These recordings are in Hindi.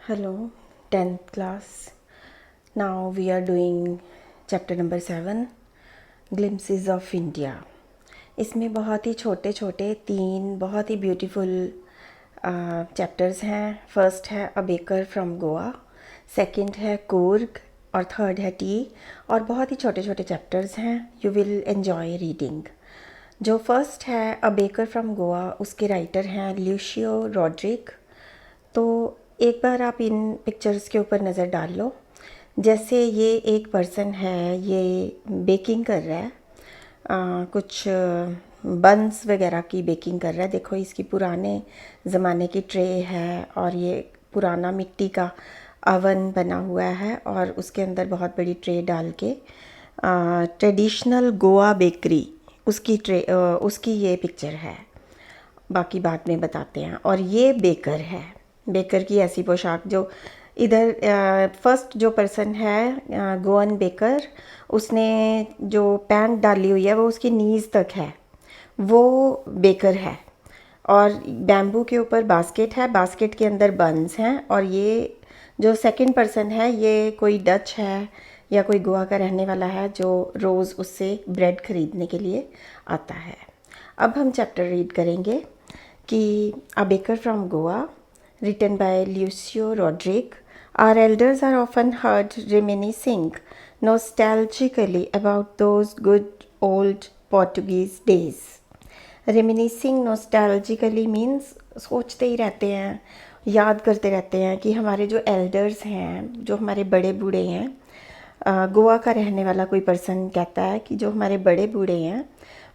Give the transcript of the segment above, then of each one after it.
Hello, 10th class. Now we are doing chapter number 7, Glimpses of India. इसमें बहुत ही छोटे छोटे 3 बहुत ही ब्यूटीफुल चैप्टर्स हैं. फर्स्ट है a baker from Goa, second है कूर्ग और थर्ड है टी. और बहुत ही छोटे छोटे चैप्टर्स हैं. You will enjoy reading. जो फर्स्ट है अ बेकर फ्रॉम गोवा, उसके राइटर हैं ल्यूशियो रॉड्रिग. तो एक बार आप इन पिक्चर्स के ऊपर नज़र डाल लो. जैसे ये एक पर्सन है, ये बेकिंग कर रहा है, कुछ बन्स वगैरह की बेकिंग कर रहा है. देखो इसकी पुराने ज़माने की ट्रे है और ये पुराना मिट्टी का अवन बना हुआ है और उसके अंदर बहुत बड़ी ट्रे डाल के ट्रेडिशनल गोवा बेकरी उसकी ये पिक्चर है. बाकी बाद में बताते हैं. और ये बेकर है, बेकर की ऐसी पोशाक जो इधर फर्स्ट जो पर्सन है गोवन बेकर, उसने जो पैंट डाली हुई है वो उसकी नीज़ तक है, वो बेकर है. और बैम्बू के ऊपर बास्केट है, बास्केट के अंदर बन्स हैं. और ये जो सेकंड पर्सन है ये कोई डच है या कोई गोवा का रहने वाला है जो रोज़ उससे ब्रेड ख़रीदने के लिए आता है. अब हम चैप्टर रीड करेंगे कि a baker from Goa, written by Lucio Rodrigue. Our elders are often heard reminiscing nostalgically about those good old Portuguese days. Reminiscing nostalgically means सोचते ही रहते हैं, याद करते रहते हैं कि हमारे जो एल्डर्स हैं, जो हमारे बड़े बूढ़े हैं. गोवा का रहने वाला कोई पर्सन कहता है कि जो हमारे बड़े बूढ़े हैं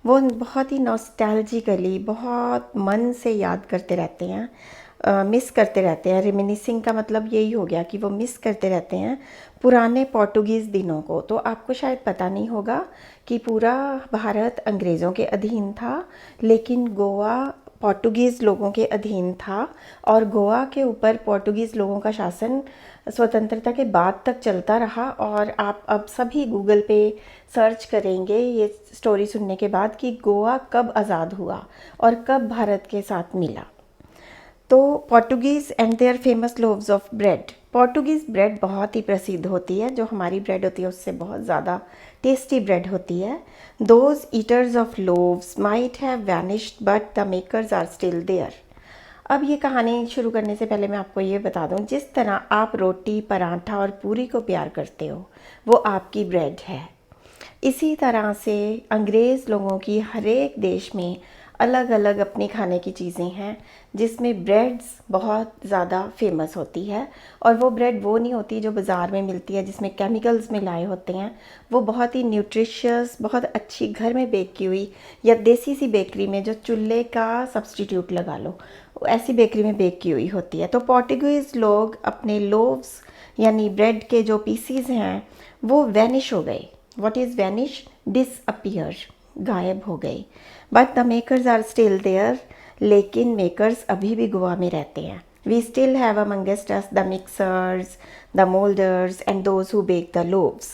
वो बहुत ही नॉस्टैल्जिकली, बहुत मन से याद करते रहते हैं, मिस करते रहते हैं. रिमिनिसिंग का मतलब यही हो गया कि वो मिस करते रहते हैं पुराने पोर्टुगीज़ दिनों को. तो आपको शायद पता नहीं होगा कि पूरा भारत अंग्रेज़ों के अधीन था, लेकिन गोवा पोर्टुगीज़ लोगों के अधीन था. और गोवा के ऊपर पोर्टुगीज़ लोगों का शासन स्वतंत्रता के बाद तक चलता रहा. और आप अब सभी गूगल पे सर्च करेंगे ये स्टोरी सुनने के बाद कि गोवा कब आज़ाद हुआ और कब भारत के साथ मिला. तो Portuguese and their famous loaves of bread. Portuguese bread बहुत ही प्रसिद्ध होती है. जो हमारी ब्रेड होती है उससे बहुत ज़्यादा टेस्टी ब्रेड होती है. Those eaters of loaves might have vanished but the makers are still there. अब ये कहानी शुरू करने से पहले मैं आपको ये बता दूं, जिस तरह आप रोटी, पराठा और पूरी को प्यार करते हो वो आपकी ब्रेड है. इसी तरह से अंग्रेज़ लोगों की हर एक देश में अलग अलग अपनी खाने की चीज़ें हैं जिसमें ब्रेड्स बहुत ज़्यादा फेमस होती है. और वो ब्रेड वो नहीं होती जो बाज़ार में मिलती है जिसमें केमिकल्स मिलाए होते हैं. वो बहुत ही न्यूट्रिशियस, बहुत अच्छी घर में बेक की हुई या देसी सी बेकरी में जो चूल्हे का सब्सटीट्यूट लगा लो, ऐसी बेकरी में बेक की हुई होती है. तो पोर्टुगीज़ लोग अपने लोव्स यानी ब्रेड के जो पीसीज हैं वो वैनिश हो गए. What is vanish? डिसअपियर, गायब हो गए. But the makers are still there. लेकिन मेकर्स अभी भी गोवा में रहते हैं. We still have amongst us the mixers, the moulders and those who bake the loaves.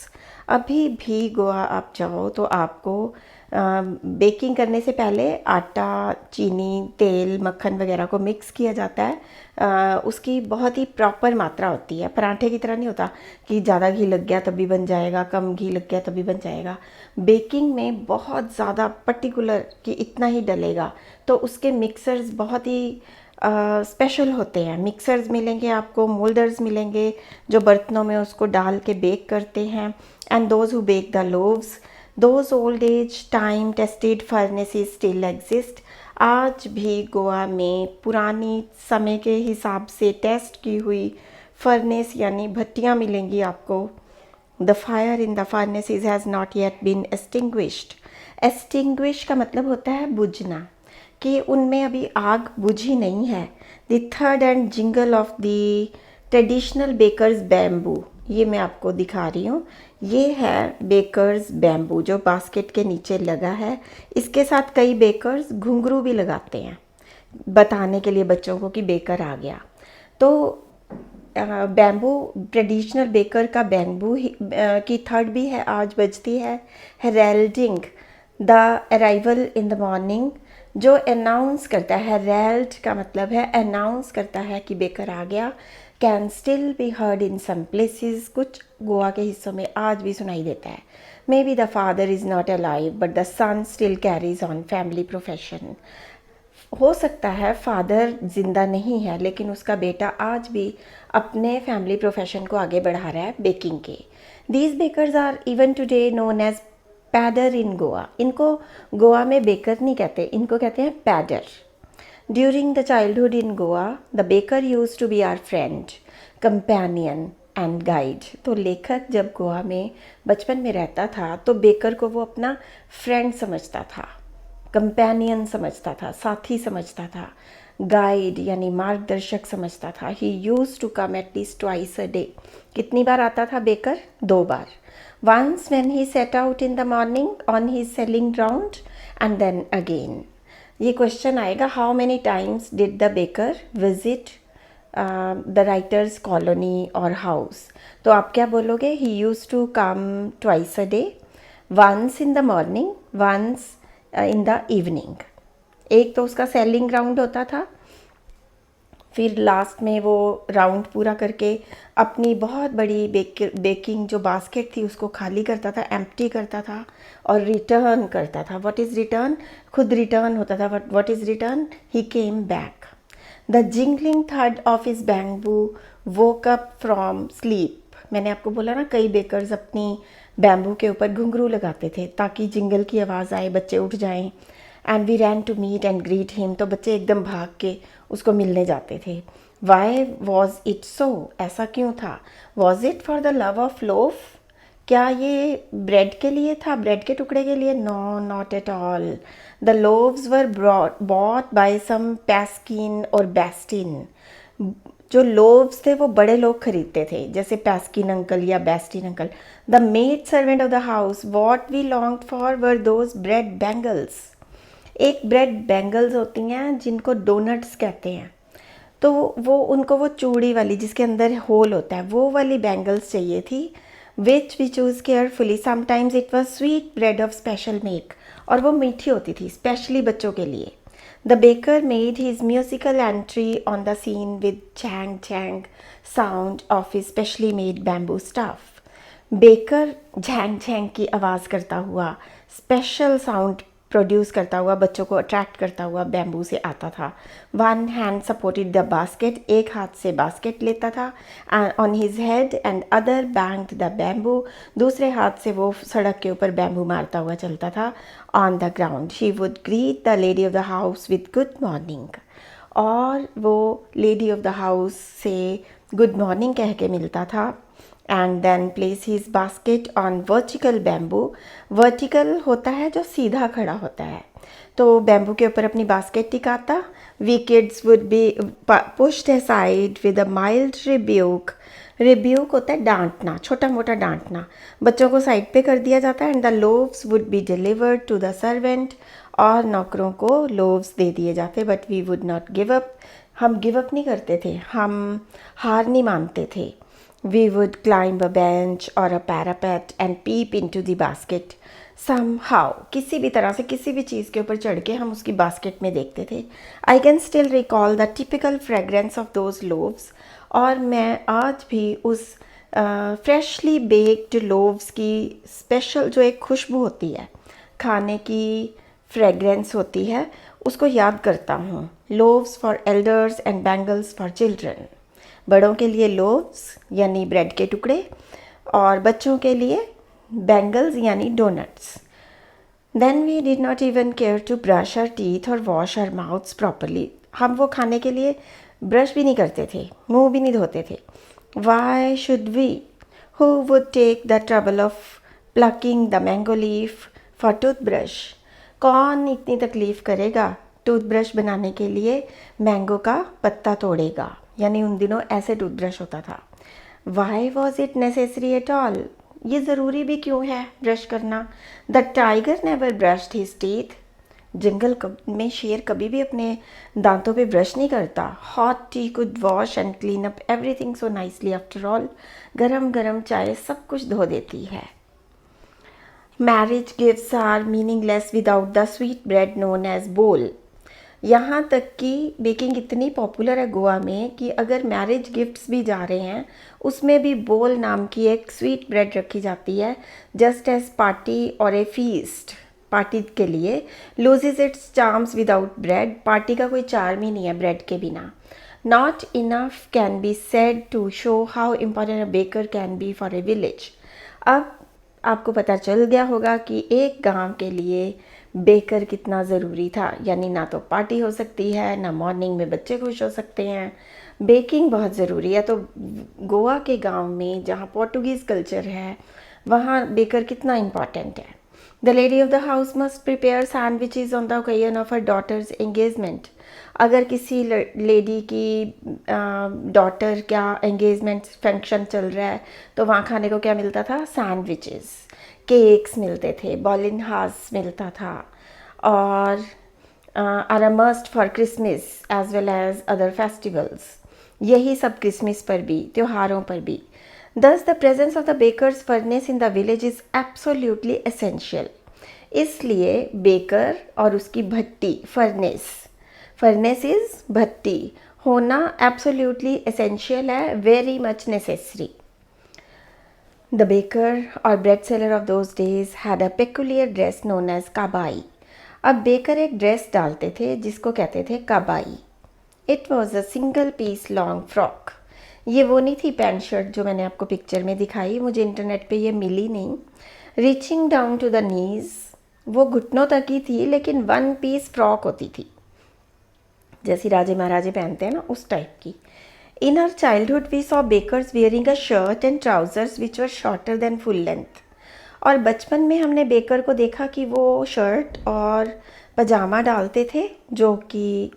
अभी भी गोवा आप जाओ तो आपको बेकिंग करने से पहले आटा, चीनी, तेल, मक्खन वगैरह को मिक्स किया जाता है. उसकी बहुत ही प्रॉपर मात्रा होती है. पराठे की तरह नहीं होता कि ज़्यादा घी लग गया तभी बन जाएगा, कम घी लग गया तभी बन जाएगा. बेकिंग में बहुत ज़्यादा पर्टिकुलर कि इतना ही डलेगा. तो उसके मिक्सर्स बहुत ही स्पेशल होते हैं. मिक्सर्स मिलेंगे आपको, मोल्डर्स मिलेंगे जो बर्तनों में उसको डाल के बेक करते हैं. And those who bake the loaves, those old age time tested furnaces still exist. आज भी गोवा में पुरानी समय के हिसाब से टेस्ट की हुई फर्नेस यानी भट्टियाँ मिलेंगी आपको. The fire in the furnaces has not yet been extinguished. Extinguish का मतलब होता है बुझना, कि उनमें अभी आग बुझी नहीं है. The third and jingle of the traditional baker's bamboo. ये मैं आपको दिखा रही हूँ. ये है बेकर्स बैम्बू जो बास्केट के नीचे लगा है. इसके साथ कई बेकर्स घुंघरू भी लगाते हैं बताने के लिए बच्चों को कि बेकर आ गया. तो बैम्बू, ट्रेडिशनल बेकर का बैम्बू की थर्ड भी है आज बजती है. Heralding the arrival in the morning, जो अनाउंस करता है, herald का मतलब है अनाउंस करता है कि बेकर आ गया, can still be heard in some places, कुछ गोवा के हिस्सों में आज भी सुनाई देता है। Maybe the father is not alive but the son still carries on family profession. हो सकता है फादर ज़िंदा नहीं है लेकिन उसका बेटा आज भी अपने फैमिली प्रोफेशन को आगे बढ़ा रहा है बेकिंग के। These bakers are even today known as pader in Goa. इनको गोवा में बेकर नहीं कहते, इनको कहते हैं pader. During the childhood in Goa the baker use to be our friend, companion and guide. तो लेखक जब गोवा में बचपन में रहता था तो बेकर को वो अपना फ्रेंड समझता था, कंपेनियन समझता था, साथी समझता था, गाइड यानी मार्गदर्शक समझता था। He use to come at least twice a day. कितनी बार आता था बेकर? 2 बार। Once when he set out in the morning on his selling round and then again. ये क्वेश्चन आएगा, how many times did the baker visit the writer's colony और हाउस? तो आप क्या बोलोगे? He use to come twice a day, once in the morning, once in the evening. एक तो उसका सेलिंग राउंड होता था, फिर लास्ट में वो राउंड पूरा करके अपनी बहुत बड़ी बेकिंग जो बास्केट थी उसको खाली करता था, एम्प्टी करता था और रिटर्न करता था। What is return? खुद रिटर्न होता था। What is return? He came back. The jingling third of his bamboo woke up from sleep. मैंने आपको बोला ना, कई बेकर्स अपनी बैम्बू के ऊपर घुंघरू लगाते थे ताकि जिंगल की आवाज़ आए, बच्चे उठ जाएं। And we ran to meet and greet him. तो बच्चे एकदम भाग के उसको मिलने जाते थे। Why was it so? ऐसा क्यों था? Was it for the love of loaf? क्या ये ब्रेड के लिए था, ब्रेड के टुकड़े के लिए? No, not at all. The loaves were bought by some Paskin और बेस्टिन। जो लोव्स थे वो बड़े लोग खरीदते थे, जैसे पैस्किन अंकल या Bastin uncle. The maid servant of the house what we longed for were those bread bangles. एक ब्रेड बैंगल्स होती हैं जिनको डोनट्स कहते हैं, तो वो उनको वो चूड़ी वाली जिसके अंदर होल होता है वो वाली बैंगल्स चाहिए थी, which we choose carefully. Sometimes it was sweet bread of special make, और वो मीठी होती थी स्पेशली बच्चों के लिए। The baker made his musical entry on the scene with झैंग झैंग sound of his specially made bamboo staff. Baker झैंग झैंग की आवाज़ करता हुआ, स्पेशल साउंड प्रोड्यूस करता हुआ, बच्चों को अट्रैक्ट करता हुआ बैम्बू से आता था। One hand supported the basket, एक हाथ से बास्केट लेता था, on his head and other banged the bamboo, दूसरे हाथ से वो सड़क के ऊपर बैम्बू मारता हुआ चलता था। On the ground he would greet the lady of the house with good morning, और वो लेडी ऑफ द हाउस से गुड मॉर्निंग कह के मिलता था। And then place his basket on vertical bamboo. Vertical होता है जो सीधा खड़ा होता है, तो बैम्बू के ऊपर अपनी बास्केट टिकाता। We kids would be pushed aside with a mild rebuke. Rebuke होता है डांटना, छोटा मोटा डांटना, बच्चों को साइड पे कर दिया जाता है। And the loaves would be delivered to the servant, और नौकरों को लोव्स दे दिए जाते। But we would not give up. हम गिव अप नहीं करते थे, हम हार नहीं मानते थे। We would climb a bench or a parapet and peep into the basket. Somehow, किसी भी तरह से किसी भी चीज़ के ऊपर चढ़ के हम उसकी बास्केट में देखते थे। I can still recall the typical fragrance of those loaves. और मैं आज भी उस फ्रेशली बेक्ड लोव्स की स्पेशल जो एक खुशबू होती है, खाने की फ्रेगरेंस होती है, उसको याद करता हूँ। Loaves for elders and bangles for children. बड़ों के लिए लोव्स यानी ब्रेड के टुकड़े, और बच्चों के लिए बैंगल्स यानी donuts. Then we did not even care to brush our teeth और वॉश आवर माउथ्स प्रॉपरली। हम वो खाने के लिए ब्रश भी नहीं करते थे, मुंह भी नहीं धोते थे। Why should we? Who would take the trouble of plucking the mango leaf for toothbrush? कौन इतनी तकलीफ़ करेगा टूथब्रश बनाने के लिए मैंगो का पत्ता तोड़ेगा? यानी उन दिनों ऐसे टूथब्रश होता था। Why was it necessary at all? ये ज़रूरी भी क्यों है ब्रश करना? The tiger never brushed his teeth. जंगल में शेर कभी भी अपने दांतों पे ब्रश नहीं करता। Hot tea could wash and clean up everything so nicely after all. गरम गरम चाय सब कुछ धो देती है। Marriage gifts are meaningless without the sweet bread known as bol. यहाँ तक कि बेकिंग इतनी पॉपुलर है गोवा में कि अगर मैरिज गिफ्ट्स भी जा रहे हैं उसमें भी बोल नाम की एक स्वीट ब्रेड रखी जाती है, जस्ट एज पार्टी और ए फीस्ट। पार्टी के लिए loses its charms without bread. Party का कोई चार्म ही नहीं है ब्रेड के बिना। Not enough can be said to show how important a baker can be for a village. अब आपको पता चल गया होगा कि एक गांव के लिए बेकर कितना ज़रूरी था। यानी ना तो पार्टी हो सकती है, ना मॉर्निंग में बच्चे खुश हो सकते हैं, बेकिंग बहुत ज़रूरी है। तो गोवा के गांव में जहाँ पोर्टुगीज़ कल्चर है वहाँ बेकर कितना इम्पॉर्टेंट है। The lady of the house must prepare sandwiches on the occasion of her daughter's engagement. अगर किसी लेडी की डॉटर का एंगेजमेंट फंक्शन चल रहा है तो वहाँ खाने को क्या मिलता था? सैंडविचेस, केक्स मिलते थे, बॉलिनहास मिलता था, और are a must for Christmas as well as other festivals. यही सब क्रिसमस पर भी, त्योहारों पर भी। Thus, the presence of the baker's furnace in the village is absolutely essential. इसलिए बेकर और उसकी भट्टी, फर्नेस इज भट्टी, होना एब्सोल्युटली एसेंशियल है, very much necessary. The baker or bread seller of those days had a peculiar dress known as kabai. अब बेकर एक ड्रेस डालते थे जिसको कहते थे काबाई। It was a single piece long frock. ये वो नहीं थी पैंट शर्ट जो मैंने आपको पिक्चर में दिखाई, मुझे इंटरनेट पे ये मिली नहीं। Reaching down to the knees, वो घुटनों तक ही थी, लेकिन वन पीस फ्रॉक होती थी जैसी राजे महाराजे पहनते हैं ना, उस टाइप की। In her childhood we saw bakers wearing a shirt and trousers which were shorter than full length. और बचपन में हमने बेकर को देखा कि वो शर्ट और पजामा डालते थे जो कि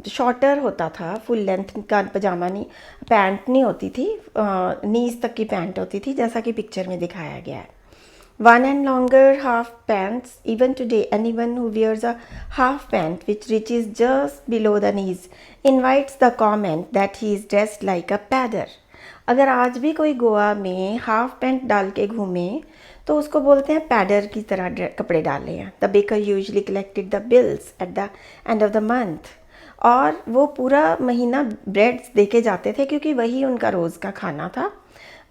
शॉर्टर होता था, फुल लेंथ का पजामा नहीं, पैंट नहीं होती थी, नीज तक की पैंट होती थी जैसा कि पिक्चर में दिखाया गया है। One and longer half pants. Even today, anyone who wears a half pant which reaches just below the knees invites the comment that he is dressed like a padder. अगर आज भी कोई गोवा में हाफ पैंट डाल के घूमे तो उसको बोलते हैं पैडर की तरह कपड़े डाले हैं। The baker usually collected the bills at the end of the month. और वो पूरा महीना ब्रेड्स दे के जाते थे क्योंकि वही उनका रोज़ का खाना था,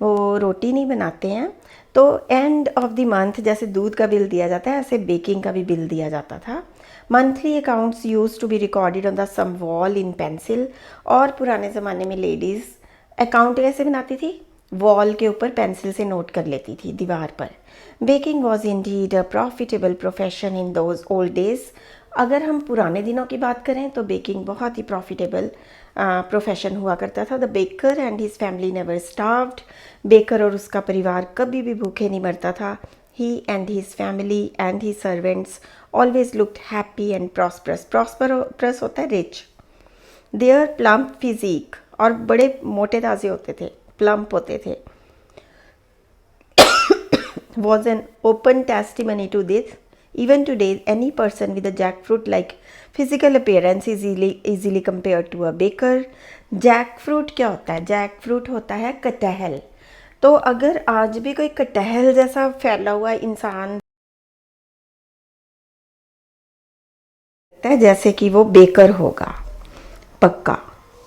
वो रोटी नहीं बनाते हैं। तो एंड ऑफ द मंथ जैसे दूध का बिल दिया जाता है ऐसे बेकिंग का भी बिल दिया जाता था। Monthly accounts used to be recorded on the some wall in pencil. और पुराने ज़माने में लेडीज़ अकाउंट कैसे बनाती थी? वॉल के ऊपर पेंसिल से नोट कर लेती थी दीवार पर। Baking was indeed a profitable profession in those old days. अगर हम पुराने दिनों की बात करें तो बेकिंग बहुत ही प्रॉफिटेबल प्रोफेशन हुआ करता था। The baker and his family never starved. Baker और उसका परिवार कभी भी भूखे नहीं मरता था। He and his family and his servants always looked happy and prosperous. Prosperous होता है रिच। देयर प्लम्प फिजिक, और बड़े मोटे ताजे होते थे, प्लम्प होते थे, was an open testimony to this. Even today, any person with a jackfruit like physical appearance is easily compared to a baker. Jackfruit क्या होता है? Jackfruit होता है कटहल। तो अगर आज भी कोई कटहल जैसा फैला हुआ इंसान है जैसे कि वो बेकर होगा, पक्का।